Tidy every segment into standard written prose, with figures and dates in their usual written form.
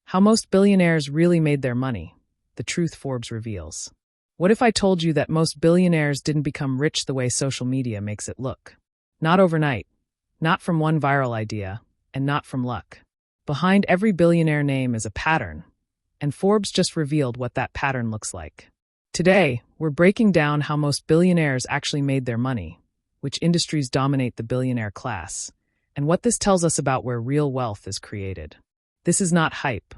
How most billionaires really made their money. The truth Forbes reveals. What if I told you that most billionaires didn't become rich the way social media makes it look? Not overnight, not from one viral idea, and not from luck. Behind every billionaire name is a pattern, and Forbes just revealed what that pattern looks like. Today, we're breaking down how most billionaires actually made their money, which industries dominate the billionaire class, and what this tells us about where real wealth is created. This is not hype.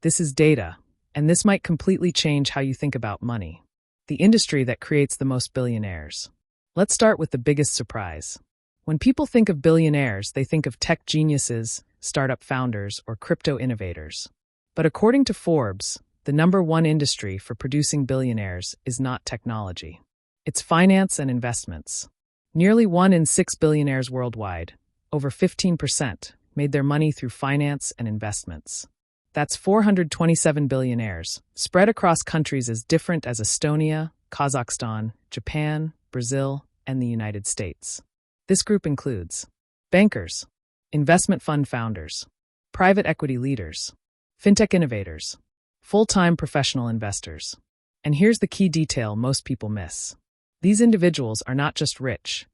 This is data, and this might completely change how you think about money. The industry that creates the most billionaires. Let's start with the biggest surprise. When people think of billionaires, they think of tech geniuses, startup founders, or crypto innovators. But according to Forbes, the #1 industry for producing billionaires is not technology. It's finance and investments. Nearly 1 in 6 billionaires worldwide, over 15%, made their money through finance and investments. That's 427 billionaires, spread across countries as different as Estonia, Kazakhstan, Japan, Brazil, and the United States. This group includes bankers, investment fund founders, private equity leaders, fintech innovators, full-time professional investors. And here's the key detail most people miss. These individuals are not just rich.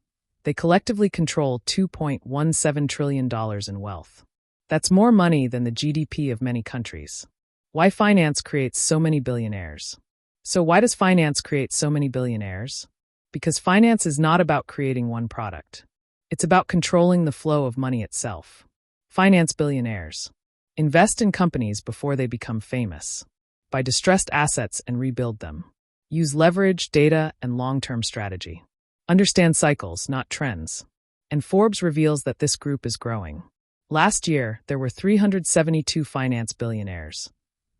They collectively control $2.17 trillion in wealth. That's more money than the GDP of many countries. Why finance creates so many billionaires? So why does finance create so many billionaires? Because finance is not about creating one product. It's about controlling the flow of money itself. Finance billionaires. Invest in companies before they become famous. Buy distressed assets and rebuild them. Use leverage, data, and long-term strategy. Understand cycles, not trends. And Forbes reveals that this group is growing. Last year, there were 372 finance billionaires.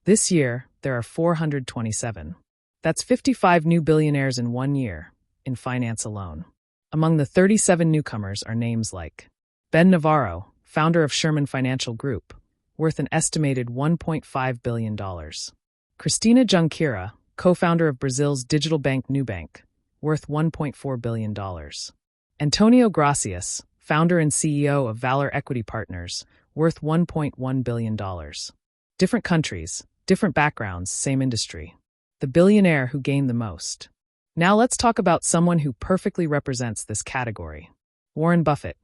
This year, there are 427. That's 55 new billionaires in 1 year, in finance alone. Among the 37 newcomers are names like Ben Navarro, founder of Sherman Financial Group, worth an estimated $1.5 billion. Cristina Junqueira, co-founder of Brazil's digital bank Nubank, worth $1.4 billion. Antonio Gracias, founder and CEO of Valor Equity Partners, worth $1.1 billion. Different countries, different backgrounds, same industry. The billionaire who gained the most. Now let's talk about someone who perfectly represents this category. Warren Buffett.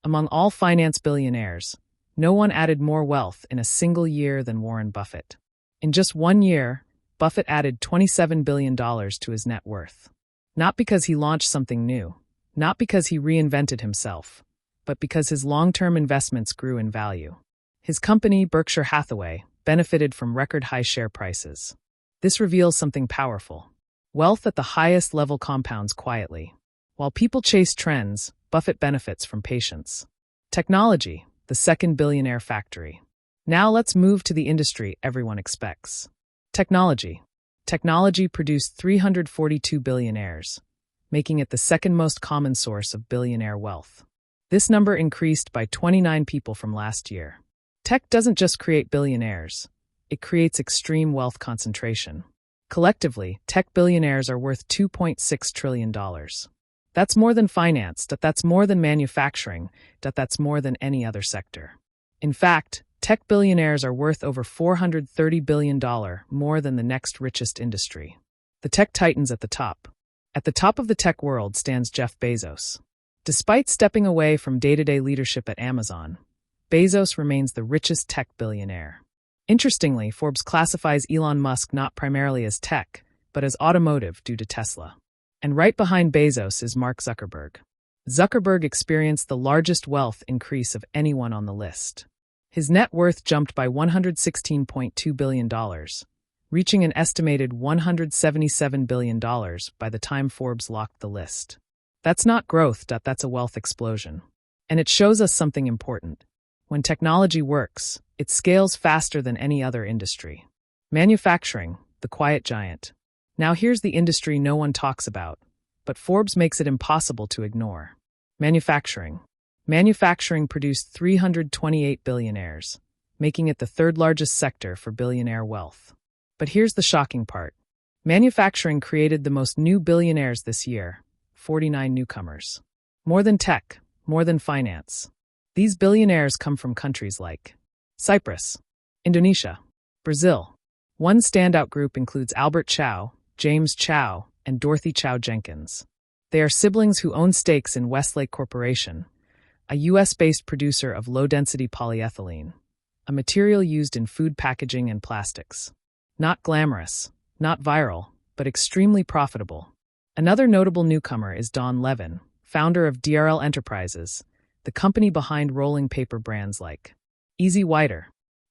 Among all finance billionaires, no one added more wealth in a single year than Warren Buffett. In just 1 year, Buffett added $27 billion to his net worth. Not because he launched something new, not because he reinvented himself, but because his long-term investments grew in value. His company, Berkshire Hathaway, benefited from record-high share prices. This reveals something powerful. Wealth at the highest level compounds quietly. While people chase trends, Buffett benefits from patience. Technology, the second billionaire factory. Now let's move to the industry everyone expects. Technology. Technology produced 342 billionaires, making it the second most common source of billionaire wealth. This number increased by 29 people from last year. Tech doesn't just create billionaires, it creates extreme wealth concentration. Collectively, tech billionaires are worth $2.6 trillion. That's more than finance, that's more than manufacturing, that's more than any other sector. In fact, tech billionaires are worth over $430 billion, more than the next richest industry. The tech titans at the top. At the top of the tech world stands Jeff Bezos. Despite stepping away from day-to-day leadership at Amazon, Bezos remains the richest tech billionaire. Interestingly, Forbes classifies Elon Musk not primarily as tech, but as automotive due to Tesla. And right behind Bezos is Mark Zuckerberg. Zuckerberg experienced the largest wealth increase of anyone on the list. His net worth jumped by $116.2 billion, reaching an estimated $177 billion by the time Forbes locked the list. That's not growth, that's a wealth explosion. And it shows us something important. When technology works, it scales faster than any other industry. Manufacturing, the quiet giant. Now here's the industry no one talks about, but Forbes makes it impossible to ignore. Manufacturing. Manufacturing produced 328 billionaires, making it the third largest sector for billionaire wealth. But here's the shocking part. Manufacturing created the most new billionaires this year, 49 newcomers. More than tech, more than finance. These billionaires come from countries like Cyprus, Indonesia, Brazil. One standout group includes Albert Chow, James Chow, and Dorothy Chow Jenkins. They are siblings who own stakes in Westlake Corporation, a U.S.-based producer of low-density polyethylene, a material used in food packaging and plastics. Not glamorous, not viral, but extremely profitable. Another notable newcomer is Don Levin, founder of DRL Enterprises, the company behind rolling paper brands like Easy Whiter,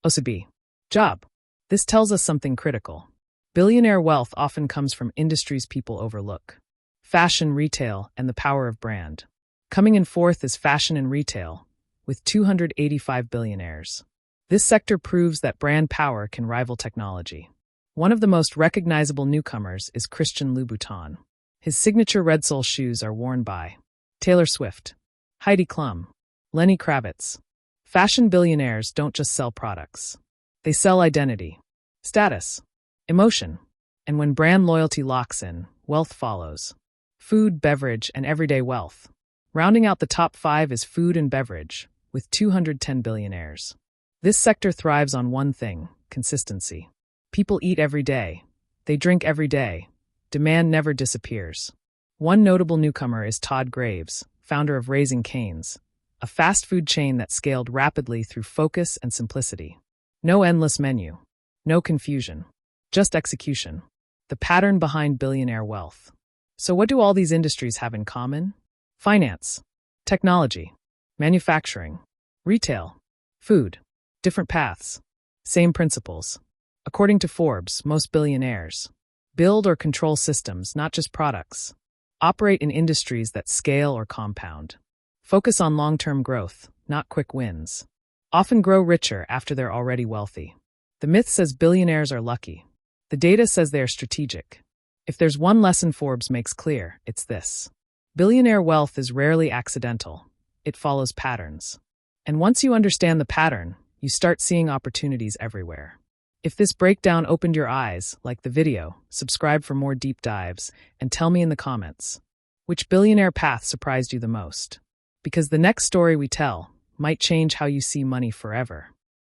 OCB, Job. This tells us something critical. Billionaire wealth often comes from industries people overlook: fashion, retail, and the power of brand. Coming in fourth is fashion and retail, with 285 billionaires. This sector proves that brand power can rival technology. One of the most recognizable newcomers is Christian Louboutin. His signature red sole shoes are worn by Taylor Swift, Heidi Klum, Lenny Kravitz. Fashion billionaires don't just sell products. They sell identity, status, emotion. And when brand loyalty locks in, wealth follows. Food, beverage, and everyday wealth. Rounding out the top 5 is food and beverage, with 210 billionaires. This sector thrives on one thing: consistency. People eat every day. They drink every day. Demand never disappears. One notable newcomer is Todd Graves, founder of Raising Cane's, a fast food chain that scaled rapidly through focus and simplicity. No endless menu. No confusion. Just execution. The pattern behind billionaire wealth. So what do all these industries have in common? Finance, technology, manufacturing, retail, food. Different paths. Same principles. According to Forbes, most billionaires build or control systems, not just products. Operate in industries that scale or compound. Focus on long-term growth, not quick wins. Often grow richer after they're already wealthy. The myth says billionaires are lucky. The data says they are strategic. If there's one lesson Forbes makes clear, it's this: billionaire wealth is rarely accidental. It follows patterns. And once you understand the pattern, you start seeing opportunities everywhere. If this breakdown opened your eyes, like the video, subscribe for more deep dives, and tell me in the comments which billionaire path surprised you the most. Because the next story we tell might change how you see money forever.